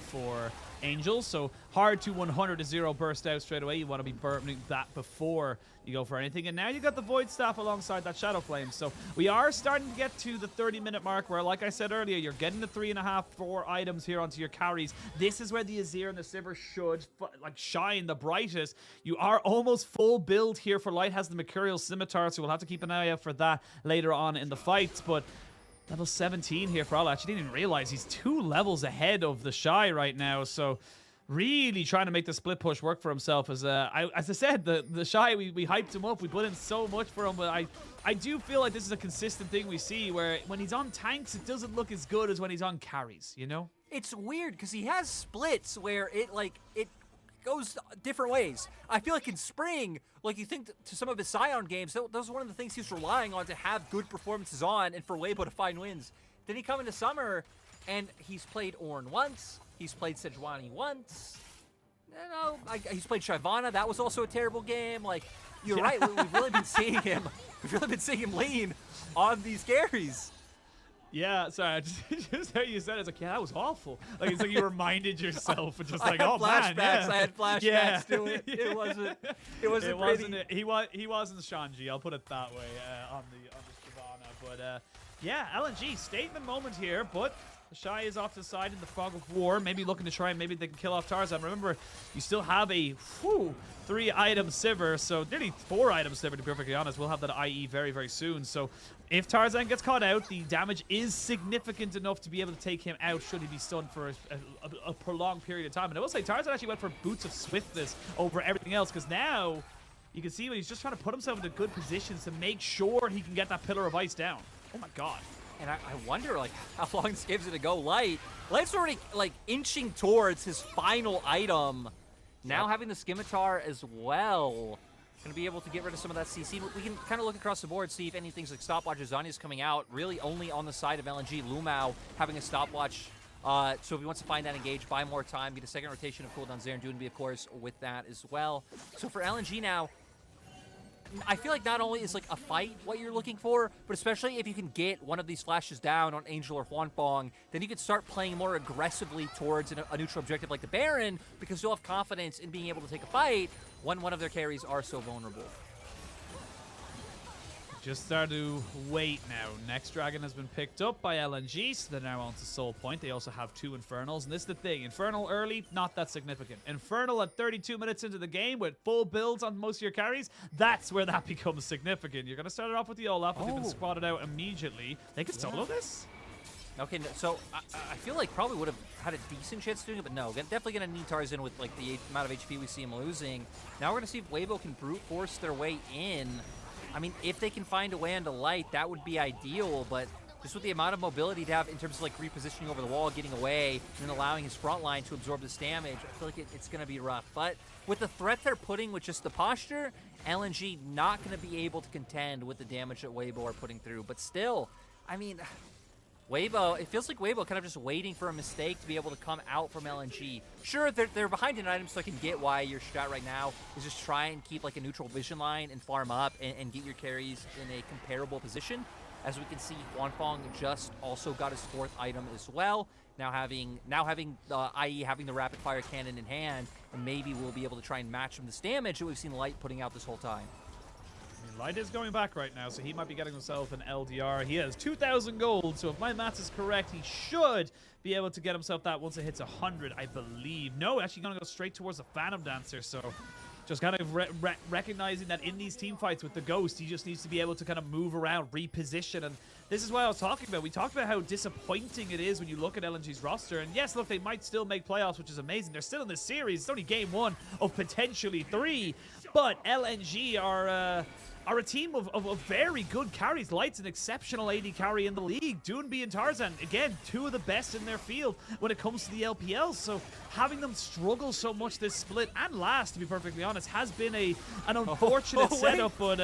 for Angels, so hard to 100-0 burst out straight away. You want to be burning that before you go for anything, and now you got the Void Staff alongside that Shadow Flame, so we are starting to get to the 30-minute mark where, like I said earlier, you're getting the 3.5, 4 items here onto your carries. This is where the Azir and the Sivir should like shine the brightest. You are almost full build here for Light, has the Mercurial Scimitar, so we'll have to keep an eye out for that later on in the fights, but level 17 here for Olaf. Actually didn't even realize he's 2 levels ahead of TheShy right now. So really trying to make the split push work for himself. As I said, the TheShy, we hyped him up. We put in so much for him. But I do feel like this is a consistent thing we see where when he's on tanks, it doesn't look as good as when he's on carries, you know? It's weird because he has splits where it goes different ways. I feel like in spring, like you think to some of his Scion games, that was one of the things he was relying on to have good performances on and for Weibo to find wins. Then he come into summer and he's played Ornn once, he's played Sejuani once, he's played Shyvana, that was also a terrible game. Like, you're right, we've really been seeing him lean on these carries. Yeah, sorry, just how you said it, it's like, yeah, that was awful. Like, it's like you reminded yourself and just like, oh man, yeah. I had flashbacks to it. It wasn't pretty. He wasn't Shanji, I'll put it that way, on the Shyvana. But yeah, LNG statement moment here, but TheShy is off to the side in the fog of war, maybe looking to try and maybe they can kill off Tarzan. Remember, you still have a 3-item Sivir, so nearly 4-item Sivir to be perfectly honest. We'll have that IE very, very soon. So if Tarzan gets caught out, the damage is significant enough to be able to take him out should he be stunned for a prolonged period of time. And I will say, Tarzan actually went for Boots of Swiftness over everything else, because now you can see when he's just trying to put himself into good positions to make sure he can get that Pillar of Ice down. Oh my god. And I wonder, like, how long this game's gonna go. Light's already, like, inching towards his final item. Now having the Scimitar as well. Gonna be able to get rid of some of that CC. We can kind of look across the board, see if anything's like stopwatch. Zhonya's coming out, really only on the side of LNG. LvMao having a stopwatch. So if he wants to find that engage, buy more time, get a second rotation of cooldown there, and Doinb, of course, with that as well. So for LNG now, I feel like not only is like a fight what you're looking for, but especially if you can get one of these flashes down on Angel or Huanfeng, then you can start playing more aggressively towards a neutral objective like the Baron, because you'll have confidence in being able to take a fight when one of their carries are so vulnerable. Just start to wait now. Next dragon has been picked up by LNG, so they're now on to Soul Point. They also have 2 Infernals, and this is the thing. Infernal early, not that significant. Infernal at 32 minutes into the game with full builds on most of your carries, that's where that becomes significant. You're going to start it off with the Olaf, but they've been spotted out immediately. They could solo this? Okay, so I feel like probably would have had a decent chance doing it, but no, definitely going to need Tarzan with like the amount of HP we see him losing. Now we're going to see if Weibo can brute force their way in. I mean, if they can find a way into Light, that would be ideal, but just with the amount of mobility to have in terms of like repositioning over the wall, getting away, and then allowing his front line to absorb this damage, I feel like it's going to be rough. But with the threat they're putting with just the posture, LNG not going to be able to contend with the damage that Weibo are putting through. But still, I mean, Weibo, it feels like Weibo kind of just waiting for a mistake to be able to come out from LNG. Sure, they're behind in items, so I can get why your strat right now is just try and keep like a neutral vision line and farm up and get your carries in a comparable position. As we can see, Huanfeng just also got his 4th item as well. Now having IE having the rapid fire cannon in hand, and maybe we'll be able to try and match him this damage that we've seen Light putting out this whole time. Light is going back right now, so he might be getting himself an LDR. He has 2,000 gold, so if my maths is correct, he should be able to get himself that once it hits 100, I believe. No, actually going to go straight towards the Phantom Dancer, so just kind of recognizing that in these team fights with the Ghost, he just needs to be able to kind of move around, reposition, and this is what I was talking about. We talked about how disappointing it is when you look at LNG's roster, and yes, look, they might still make playoffs, which is amazing. They're still in this series. It's only game 1 of potentially 3, but LNG are a team of very good carries. Light's an exceptional AD carry in the league. Doinb and Tarzan, again, 2 of the best in their field when it comes to the LPL. So having them struggle so much this split and last, to be perfectly honest, has been an unfortunate setup. But,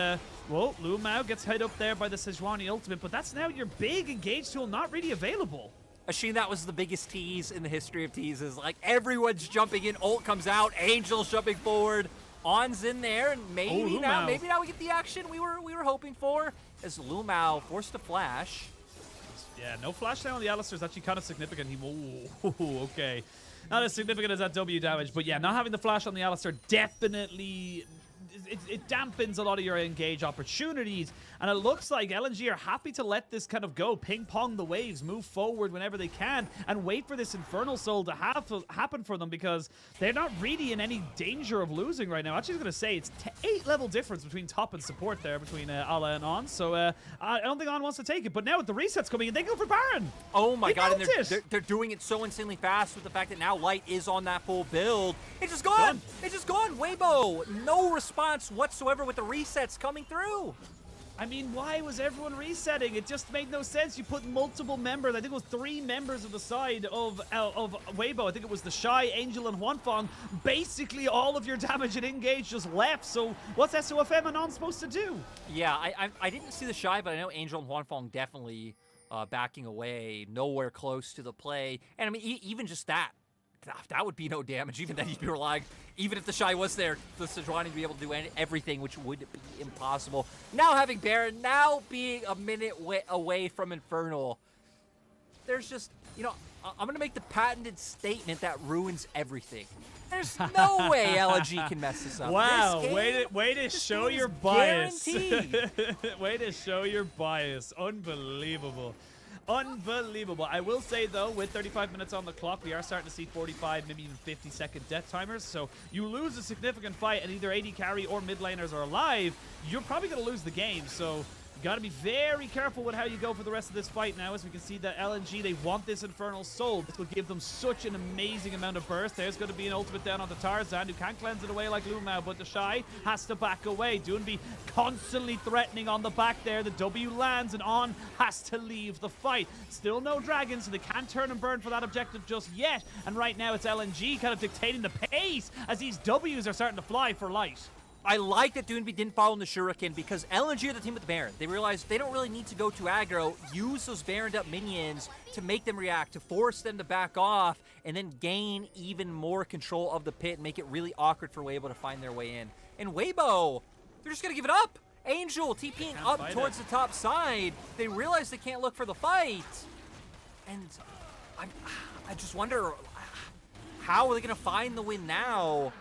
well, LvMao gets hit up there by the Sejuani ultimate, but that's now your big engage tool not really available. Ashin, that was the biggest tease in the history of teases. Like, everyone's jumping in, ult comes out, Angel's jumping forward, On's in there, and maybe now we get the action we were hoping for, as LvMao forced to flash. Yeah, no flash down on the Alistar is actually kind of significant. Okay. Not as significant as that W damage, but yeah, not having the flash on the Alistar definitely... It dampens a lot of your engage opportunities, and it looks like LNG are happy to let this kind of go, ping-pong the waves, move forward whenever they can, and wait for this Infernal Soul to happen for them, because they're not really in any danger of losing right now. Actually, I was going to say, it's 8-level difference between top and support there, between Ala and On, so I don't think On wants to take it, but now with the resets coming in, they go for Baron! Oh my god, and they're doing it so insanely fast with the fact that now Light is on that full build. It's just gone! It's just gone! Weibo, no response whatsoever with the resets coming through. I mean, why was everyone resetting? It just made no sense. You put multiple members. I think it was 3 members of the side of Weibo. I think it was TheShy, Angel, and Huanfeng. Basically, all of your damage and engage just left. So what's SofM and On supposed to do? Yeah, I didn't see TheShy, but I know Angel and Huanfeng definitely backing away, nowhere close to the play. And I mean, even just that would be no damage. Even then, you'd be relying, even if TheShy was there, the Sejuani would be able to do everything, which would be impossible. Now having Baron, now being a minute away from Infernal, there's just, you know, I'm going to make the patented statement that ruins everything. There's no way LNG can mess this up. Wow, this way to show your bias. Guaranteed. Way to show your bias. Unbelievable. Unbelievable. I will say, though, with 35 minutes on the clock, we are starting to see 45, maybe even 50-second death timers. So you lose a significant fight and either AD carry or mid laners are alive, you're probably going to lose the game. So you got to be very careful with how you go for the rest of this fight now, as we can see that LNG, they want this Infernal Soul. This will give them such an amazing amount of burst. There's going to be an ultimate down onto Tarzan, who can't cleanse it away like LvMao, but TheShy has to back away. Doinb constantly threatening on the back there. The W lands and On has to leave the fight. Still no dragons, so they can't turn and burn for that objective just yet. And right now it's LNG kind of dictating the pace as these Ws are starting to fly for light. I like that Doinb didn't follow in the Shuriken, because LNG are the team with the Baron. They realized they don't really need to go to aggro, use those Baroned up minions to make them react, to force them to back off, and then gain even more control of the pit and make it really awkward for Weibo to find their way in. And Weibo, they're just going to give it up. Angel TPing up towards the top side. They realize they can't look for the fight. And I just wonder, how are they going to find the win now?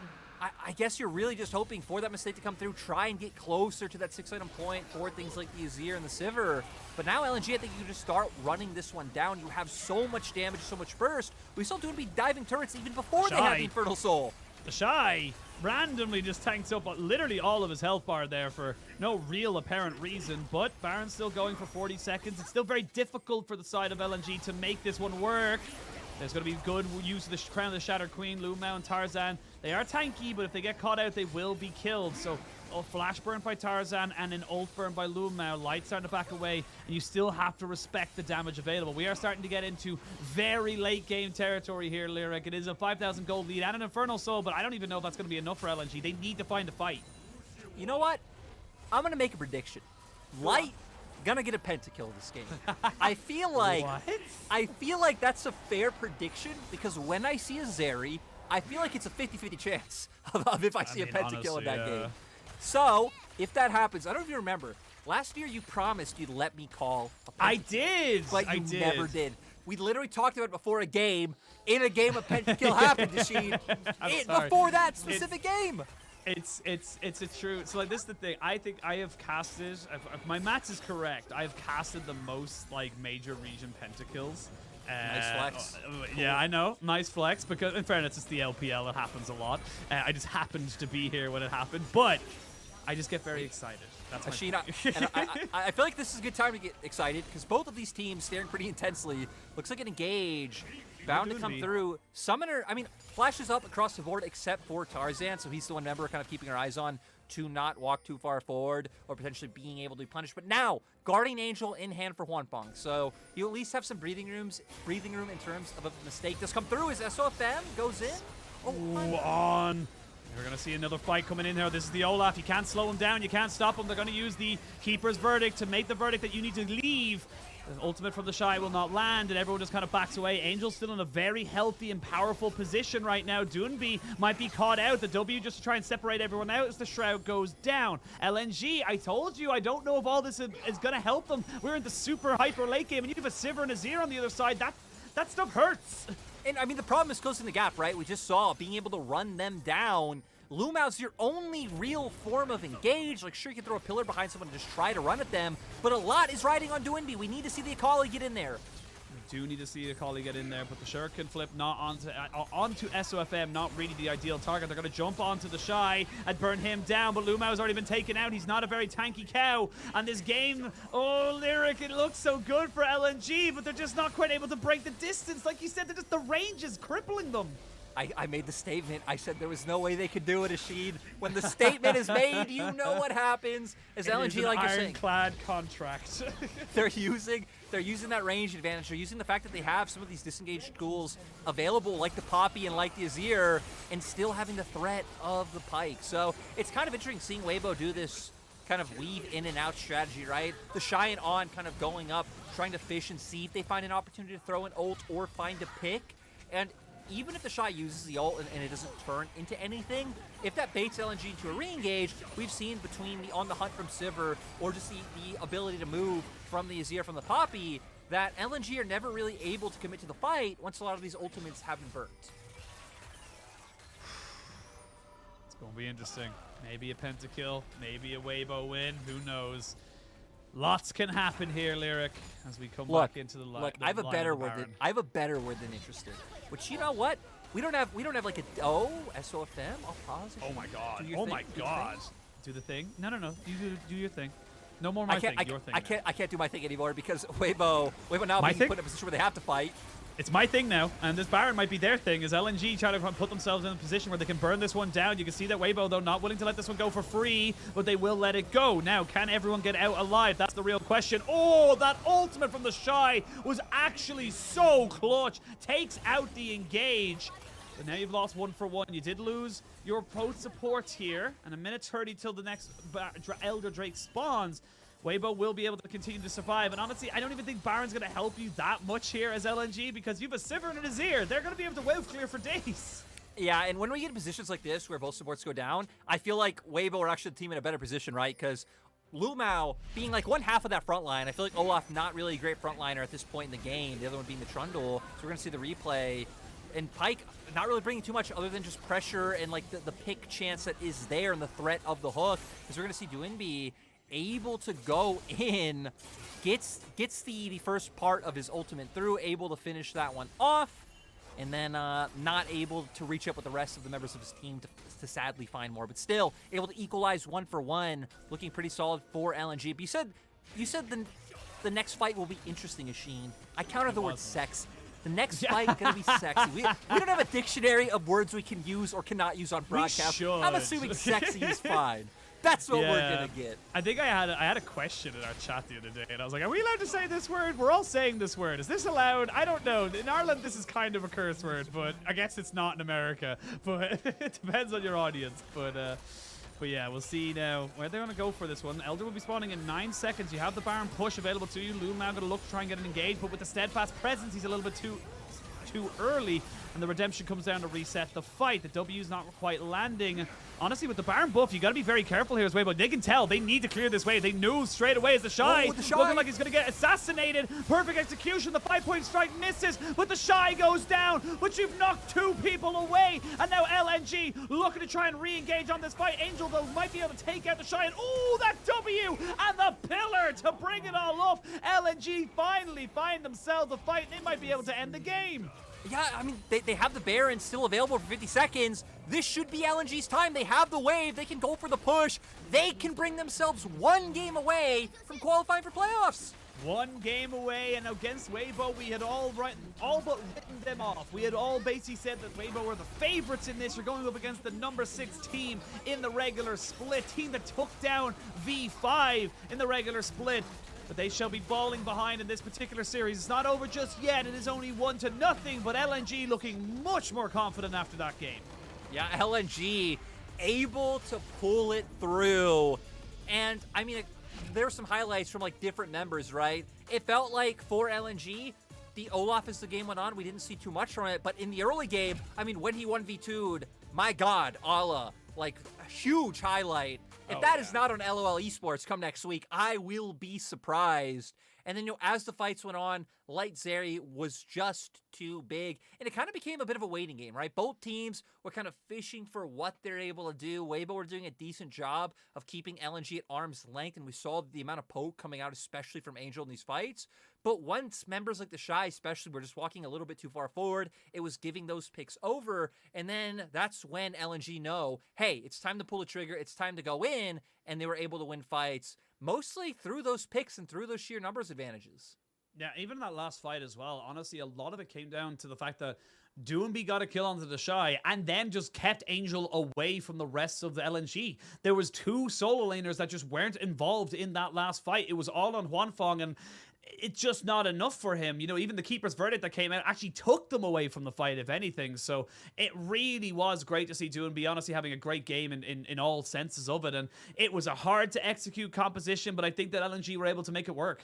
I guess you're really just hoping for that mistake to come through, try and get closer to that 6-item point for things like the Azir and the Sivir. But now LNG, I think you can just start running this one down. You have so much damage, so much burst. We saw Doinb diving turrets even before they had the Infernal Soul. TheShy randomly just tanks up literally all of his health bar there for no real apparent reason, but Baron's still going for 40 seconds. It's still very difficult for the side of LNG to make this one work. There's going to be good use of the Crown of the Shattered Queen, LvMao and Tarzan. They are tanky, but if they get caught out, they will be killed. So, flash burn by Tarzan and an ult burn by LvMao. Light starting to back away, and you still have to respect the damage available. We are starting to get into very late game territory here, Lyric. It is a 5,000 gold lead and an Infernal Soul, but I don't even know if that's going to be enough for LNG. They need to find a fight. You know what? I'm going to make a prediction. Light gonna get a pentakill this game. I feel like that's a fair prediction, because when I see a Zeri, I feel like it's a 50-50 chance of if I see a pentakill in that game. So if that happens, I don't know if you remember, last year you promised you'd let me call a pentakill. I did, but you never did. We literally talked about it before a game. In a game, a pentakill happened, Dasheen. Before that specific game. It's a true. So like, this is the thing. I think I have casted. If my maths is correct, I have casted the most like major region pentakills. Nice flex. Yeah, I know. Nice flex, because in fairness, it's the LPL. It happens a lot. I just happened to be here when it happened, but I just get very excited. That's my and I feel like this is a good time to get excited, because both of these teams staring pretty intensely. Looks like an engage. Bound to come through. Summoner, I mean, flashes up across the board except for Tarzan, so he's the one member kind of keeping our eyes on to not walk too far forward or potentially being able to be punished. But now, Guardian Angel in hand for Huanfeng, so you at least have some breathing room in terms of a mistake. Does come through as SofM goes in. Oh, On. We're going to see another fight coming in here. This is the Olaf. You can't slow him down. You can't stop him. They're going to use the Keeper's Verdict to make the verdict that you need to leave. The ultimate from TheShy will not land, and everyone just kind of backs away. Angel's still in a very healthy and powerful position right now. Doinb might be caught out. The W just to try and separate everyone out as the Shroud goes down. LNG, I told you, I don't know if all this is going to help them. We're in the super hyper late game, and you have a Sivir and Azir on the other side. That stuff hurts. And I mean, the problem is closing the gap, right? We just saw being able to run them down. LvMao's your only real form of engage. Like, sure, you can throw a pillar behind someone and just try to run at them, but a lot is riding on Doinb. We need to see the Akali get in there. We do need to see Akali get in there, but the Shuriken flip not onto SofM, not really the ideal target. They're going to jump onto TheShy and burn him down, but LvMao's already been taken out. He's not a very tanky cow. And this game, oh, Lyric, it looks so good for LNG, but they're just not quite able to break the distance. Like you said, the range is crippling them. I made the statement. I said there was no way they could do it, Ashid. When the statement is made, you know what happens. As LNG, like you're saying, ironclad contract. they're using that range advantage. They're using the fact that they have some of these disengaged tools available, like the Poppy and like the Azir, and still having the threat of the Pyke. So it's kind of interesting seeing Weibo do this kind of weave in and out strategy, right? TheShy and On kind of going up, trying to fish and see if they find an opportunity to throw an ult or find a pick. And even if TheShy uses the ult and it doesn't turn into anything, if that baits LNG into a re-engage, we've seen between the on the hunt from Sivir or just the ability to move from the Azir, from the Poppy, that LNG are never really able to commit to the fight once a lot of these ultimates have been burnt. It's going to be interesting. Maybe a pentakill, maybe a Weibo win, who knows. Lots can happen here, Lyric, as we come back into the line. Look, I have a better word than interested. Which, you know what? We don't have like a SofM. I'll pause. Oh my god. Oh my god. Do the thing? No. You do your thing. No more my thing. Your thing. I can't do my thing anymore because Weibo now being put in a position where they have to fight. It's my thing now, and this Baron might be their thing. Is LNG trying to put themselves in a position where they can burn this one down? You can see that Weibo, though, not willing to let this one go for free, but they will let it go. Now, can everyone get out alive? That's the real question. Oh, that ultimate from TheShy was actually so clutch. Takes out the engage. But now you've lost 1 for 1. You did lose your both supports here, and a minute 30 till the next Elder Drake spawns. Weibo will be able to continue to survive. And honestly, I don't even think Baron's going to help you that much here as LNG because you have a Sivir and an Azir. They're going to be able to wave clear for days. Yeah, and when we get in positions like this where both supports go down, I feel like Weibo are actually the team in a better position, right? Because LvMao being like one half of that front line, I feel like Olaf not really a great front liner at this point in the game. The other one being the Trundle. So we're going to see the replay. And Pyke not really bringing too much other than just pressure and like the pick chance that is there and the threat of the hook. Because we're going to see Doinb able to go in, gets the first part of his ultimate through, able to finish that one off, and then not able to reach up with the rest of the members of his team to sadly find more, but still able to equalize 1 for 1, looking pretty solid for LNG. But you said the next fight will be interesting, Asheen. I countered the word sex. The next fight is going to be sexy. We don't have a dictionary of words we can use or cannot use on broadcast. I'm assuming sexy is fine. That's what we're gonna get. I think I had a question in our chat the other day, and I was like, "Are we allowed to say this word? We're all saying this word. Is this allowed? I don't know. In Ireland, this is kind of a curse word, but I guess it's not in America. But it depends on your audience. But yeah, we'll see now where they're gonna go for this one. Elder will be spawning in 9 seconds. You have the Baron push available to you. LvMao gonna look to try and get an engage, but with the steadfast presence, he's a little bit too early, and the redemption comes down to reset the fight. The W's not quite landing. Honestly, with the Baron buff, you got to be very careful here as well, but they can tell they need to clear this wave. They knew straight away as TheShy looking like he's going to get assassinated. Perfect execution. The 5-point strike misses, but TheShy goes down, but you've knocked 2 people away, and now LNG looking to try and re-engage on this fight. Angel, though, might be able to take out TheShy, and oh, that W and the pillar to bring it all up. LNG finally find themselves a fight, and they might be able to end the game. Yeah, I mean, they have the Baron still available for 50 seconds. This should be LNG's time. They have the wave. They can go for the push. They can bring themselves 1 game away from qualifying for playoffs. 1 game away, and against Weibo, we had all but written them off. We had all basically said that Weibo were the favorites in this. You're going up against the number 6 team in the regular split, team that took down V5 in the regular split. But they shall be balling behind in this particular series. It's not over just yet. It is only 1-0, but LNG looking much more confident after that game. Yeah, LNG able to pull it through. And, I mean, there were some highlights from like different members, right? It felt like for LNG, the Olaf as the game went on, we didn't see too much from it. But in the early game, I mean, when he 1v2'd, my God, Allah, like a huge highlight. If that is not on LOL Esports come next week, I will be surprised. And then, as the fights went on, Light Zeri was just too big. And it kind of became a bit of a waiting game, right? Both teams were kind of fishing for what they're able to do. Weibo were doing a decent job of keeping LNG at arm's length, and we saw the amount of poke coming out, especially from Angel in these fights. But once members like TheShy especially were just walking a little bit too far forward, it was giving those picks over. And then that's when LNG know, hey, it's time to pull the trigger, it's time to go in, and they were able to win fights, mostly through those picks and through those sheer numbers advantages. Yeah, even that last fight as well, honestly, a lot of it came down to the fact that Doinb got a kill onto TheShy and then just kept Angel away from the rest of the LNG. There was 2 solo laners that just weren't involved in that last fight. It was all on Huanfeng, and it's just not enough for him. Even the Keeper's Verdict that came out actually took them away from the fight, if anything. So it really was great to see Doinb honestly having a great game in all senses of it. And it was a hard to execute composition, but I think that LNG were able to make it work.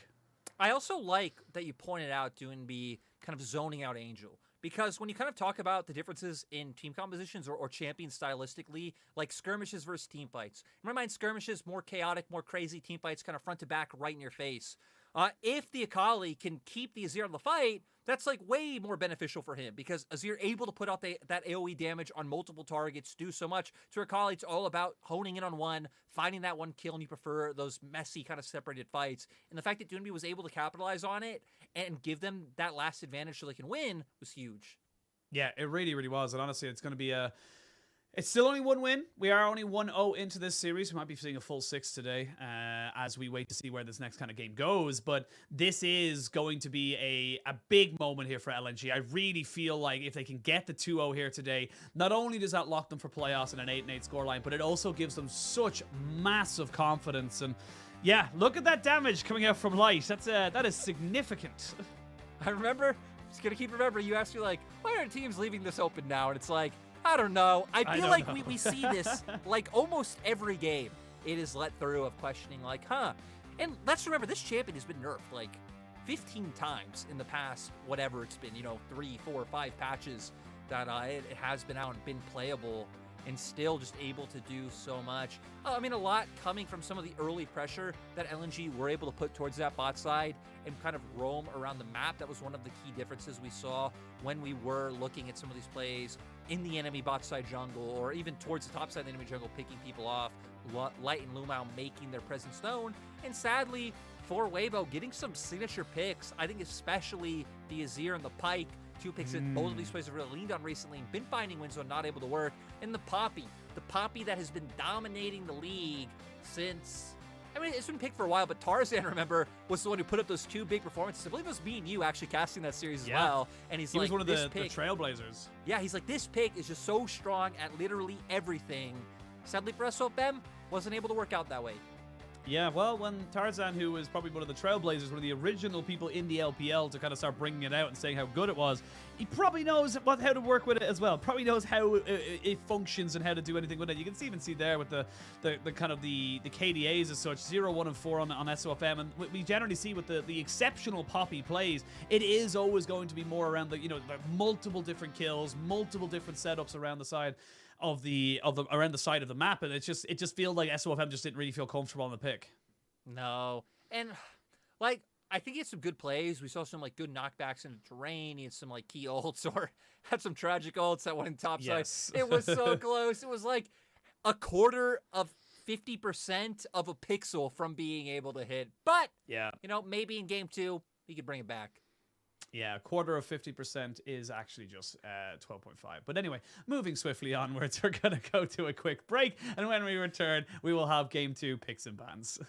I also like that you pointed out Doinb kind of zoning out Angel. Because when you kind of talk about the differences in team compositions or champions stylistically, like skirmishes versus team fights. In my mind, skirmishes, more chaotic, more crazy, team fights kind of front to back, right in your face. If the Akali can keep the Azir on the fight, that's like way more beneficial for him because Azir able to put out that AoE damage on multiple targets, do so much. To Akali, it's all about honing in on one, finding that one kill, and you prefer those messy kind of separated fights. And the fact that Doinb was able to capitalize on it and give them that last advantage so they can win was huge. Yeah, it really, really was. And honestly, it's going to be a... It's still only 1 win. We are only 1-0 into this series. We might be seeing a full 6 today as we wait to see where this next kind of game goes. But this is going to be a big moment here for LNG. I really feel like if they can get the 2-0 here today, not only does that lock them for playoffs and an 8-8 scoreline, but it also gives them such massive confidence. And yeah, look at that damage coming out from Light. That is significant. I remember, just going to keep remembering, you asked me like, why are teams leaving this open now? And it's like, I don't know. I feel like we see this like almost every game. It is let through of questioning like, And let's remember, this champion has been nerfed like 15 times in the past, whatever it's been, 3, 4, 5 patches that it has been out and been playable and still just able to do so much. I mean, a lot coming from some of the early pressure that LNG were able to put towards that bot side and kind of roam around the map. That was one of the key differences we saw when we were looking at some of these plays in the enemy bot side jungle or even towards the top side of the enemy jungle, picking people off, Light and LvMao making their presence known. And sadly, for Weibo, getting some signature picks, I think especially the Azir and the Pyke, 2 picks that both of these players have really leaned on recently and been finding wins so not able to work. And the Poppy that has been dominating the league since, I mean, it's been picked for a while, but Tarzan, remember, was the one who put up those 2 big performances. I believe it was me and you actually casting that series as well. And he was one of the trailblazers. Yeah, he's like, this pick is just so strong at literally everything. Sadly for us, SofM wasn't able to work out that way. Yeah, well, when Tarzan, who was probably one of the trailblazers, one of the original people in the LPL to kind of start bringing it out and saying how good it was, he probably knows how to work with it as well. Probably knows how it functions and how to do anything with it. You can even see there with the kind of the KDAs as such, 0, 1, and 4 on SofM, and we generally see with the exceptional Poppy plays, it is always going to be more around the multiple different kills, multiple different setups around the side around the side of the map, and it just feels like SofM just didn't really feel comfortable on the pick. No, and like I think he had some good plays. We saw some like good knockbacks into terrain. He had some like key ults or had some tragic ults that went in top side. It was so close. It was like a quarter of 50% of a pixel from being able to hit. But yeah, maybe in game 2 he could bring it back. Yeah, a quarter of 50% is actually just 12.5. But anyway, moving swiftly onwards, we're going to go to a quick break. And when we return, we will have Game 2 picks and bans.